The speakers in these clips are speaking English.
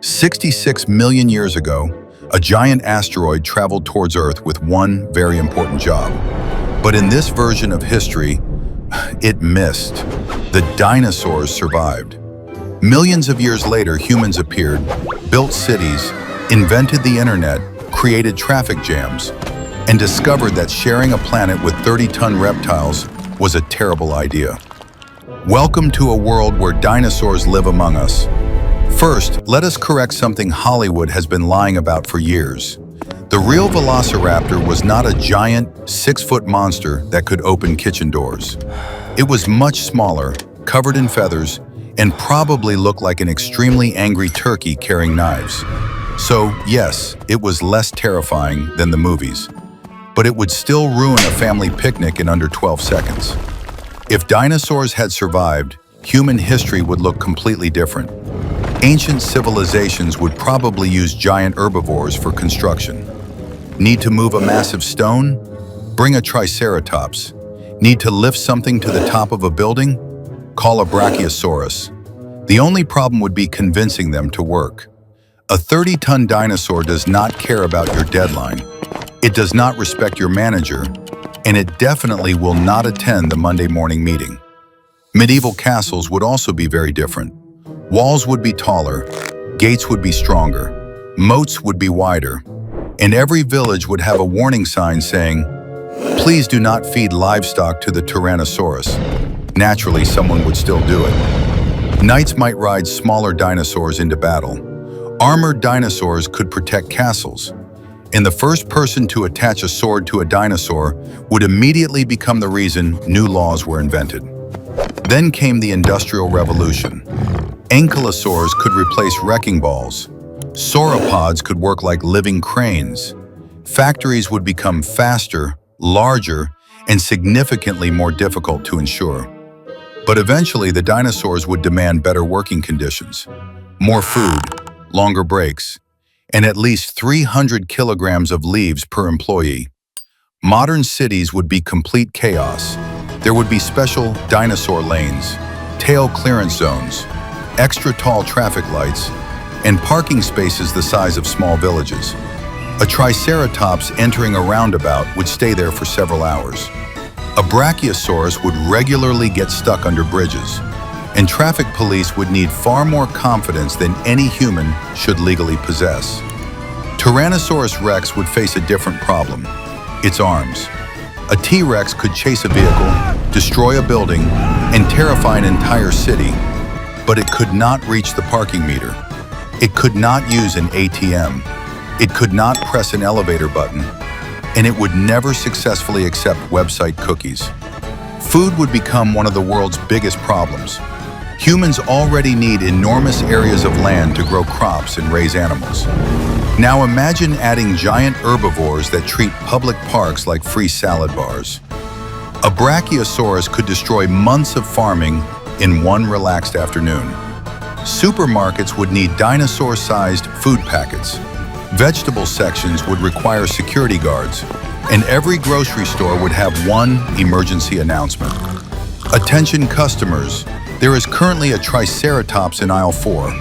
66 million years ago, a giant asteroid traveled towards Earth with one very important job. But in this version of history, it missed. The dinosaurs survived. Millions of years later, humans appeared, built cities, invented the internet, created traffic jams, and discovered that sharing a planet with 30-ton reptiles was a terrible idea. Welcome to a world where dinosaurs live among us. First, let us correct something Hollywood has been lying about for years. The real velociraptor was not a giant, 6-foot monster that could open kitchen doors. It was much smaller, covered in feathers, and probably looked like an extremely angry turkey carrying knives. So, yes, it was less terrifying than the movies, but it would still ruin a family picnic in under 12 seconds. If dinosaurs had survived, human history would look completely different. Ancient civilizations would probably use giant herbivores for construction. Need to move a massive stone? Bring a triceratops. Need to lift something to the top of a building? Call a brachiosaurus. The only problem would be convincing them to work. A 30-ton dinosaur does not care about your deadline. It does not respect your manager, and it definitely will not attend the Monday morning meeting. Medieval castles would also be very different. Walls would be taller, gates would be stronger, moats would be wider, and every village would have a warning sign saying, "Please do not feed livestock to the Tyrannosaurus." Naturally, someone would still do it. Knights might ride smaller dinosaurs into battle. Armored dinosaurs could protect castles, and the first person to attach a sword to a dinosaur would immediately become the reason new laws were invented. Then came the Industrial Revolution. Ankylosaurs could replace wrecking balls. Sauropods could work like living cranes. Factories would become faster, larger, and significantly more difficult to ensure. But eventually, the dinosaurs would demand better working conditions, more food, longer breaks, and at least 300 kilograms of leaves per employee. Modern cities would be complete chaos. There would be special dinosaur lanes, tail clearance zones, extra tall traffic lights, and parking spaces the size of small villages. A triceratops entering a roundabout would stay there for several hours. A brachiosaurus would regularly get stuck under bridges, and traffic police would need far more confidence than any human should legally possess. Tyrannosaurus rex would face a different problem: its arms. A T-Rex could chase a vehicle, destroy a building, and terrify an entire city, but it could not reach the parking meter. It could not use an ATM. It could not press an elevator button, and it would never successfully accept website cookies. Food would become one of the world's biggest problems. Humans already need enormous areas of land to grow crops and raise animals. Now imagine adding giant herbivores that treat public parks like free salad bars. A brachiosaurus could destroy months of farming in one relaxed afternoon. Supermarkets would need dinosaur-sized food packets. Vegetable sections would require security guards, and every grocery store would have one emergency announcement. Attention customers, there is currently a triceratops in aisle 4.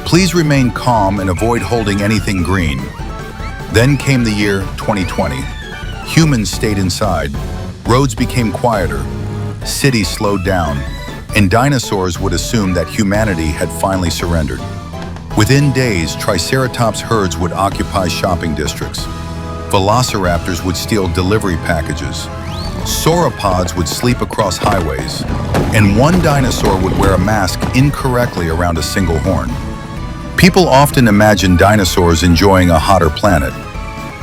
Please remain calm and avoid holding anything green. Then came the year 2020. Humans stayed inside, roads became quieter, cities slowed down, and dinosaurs would assume that humanity had finally surrendered. Within days, triceratops herds would occupy shopping districts. Velociraptors would steal delivery packages. Sauropods would sleep across highways. And one dinosaur would wear a mask incorrectly around a single horn. People often imagine dinosaurs enjoying a hotter planet.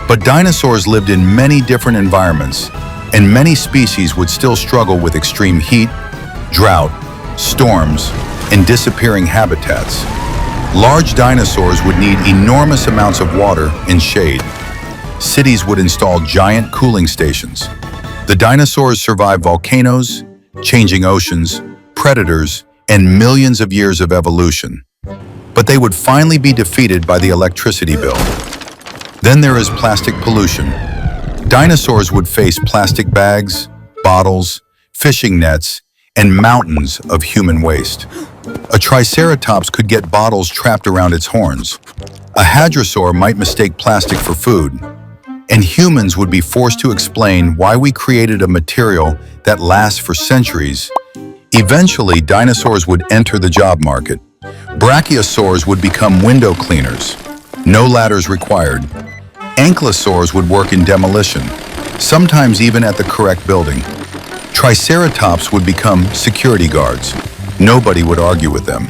But dinosaurs lived in many different environments, and many species would still struggle with extreme heat, drought, storms, and disappearing habitats. Large dinosaurs would need enormous amounts of water and shade. Cities would install giant cooling stations. The dinosaurs survived volcanoes, changing oceans, predators, and millions of years of evolution. But they would finally be defeated by the electricity bill. Then there is plastic pollution. Dinosaurs would face plastic bags, bottles, fishing nets, and mountains of human waste. A triceratops could get bottles trapped around its horns. A hadrosaur might mistake plastic for food. And humans would be forced to explain why we created a material that lasts for centuries. Eventually, dinosaurs would enter the job market. Brachiosaurs would become window cleaners. No ladders required. Ankylosaurs would work in demolition, sometimes even at the correct building. Triceratops would become security guards. Nobody would argue with them.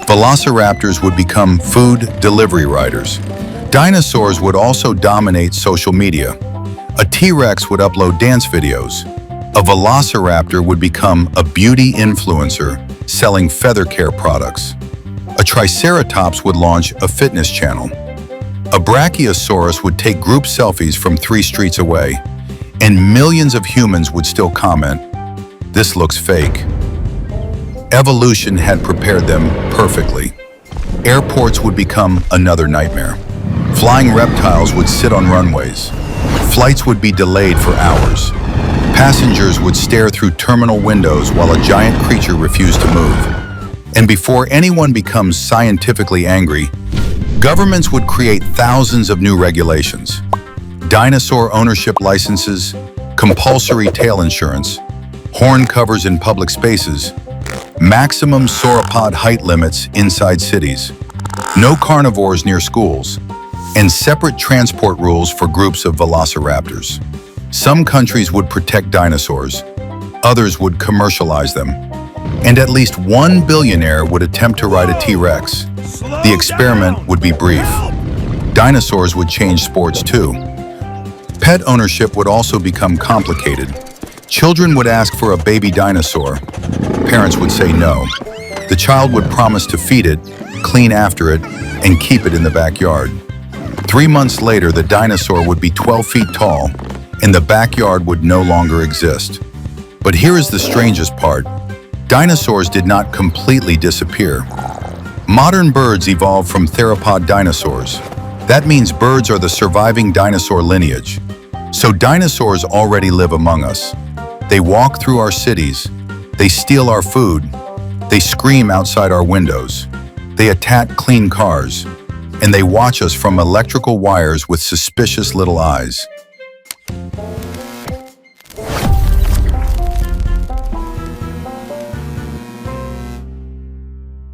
Velociraptors would become food delivery riders. Dinosaurs would also dominate social media. A T-Rex would upload dance videos. A velociraptor would become a beauty influencer selling feather care products. A triceratops would launch a fitness channel. A brachiosaurus would take group selfies from 3 streets away. And millions of humans would still comment, "This looks fake." Evolution had prepared them perfectly. Airports would become another nightmare. Flying reptiles would sit on runways. Flights would be delayed for hours. Passengers would stare through terminal windows while a giant creature refused to move. And before anyone becomes scientifically angry, governments would create thousands of new regulations. Dinosaur ownership licenses, compulsory tail insurance, horn covers in public spaces, maximum sauropod height limits inside cities, no carnivores near schools, and separate transport rules for groups of velociraptors. Some countries would protect dinosaurs, others would commercialize them, and at least one billionaire would attempt to ride a T-Rex. The experiment would be brief. Dinosaurs would change sports too. Pet ownership would also become complicated. Children would ask for a baby dinosaur. Parents would say no. The child would promise to feed it, clean after it, and keep it in the backyard. 3 months later, the dinosaur would be 12 feet tall, and the backyard would no longer exist. But here is the strangest part. Dinosaurs did not completely disappear. Modern birds evolved from theropod dinosaurs. That means birds are the surviving dinosaur lineage. So dinosaurs already live among us. They walk through our cities. They steal our food. They scream outside our windows. They attack clean cars. And they watch us from electrical wires with suspicious little eyes.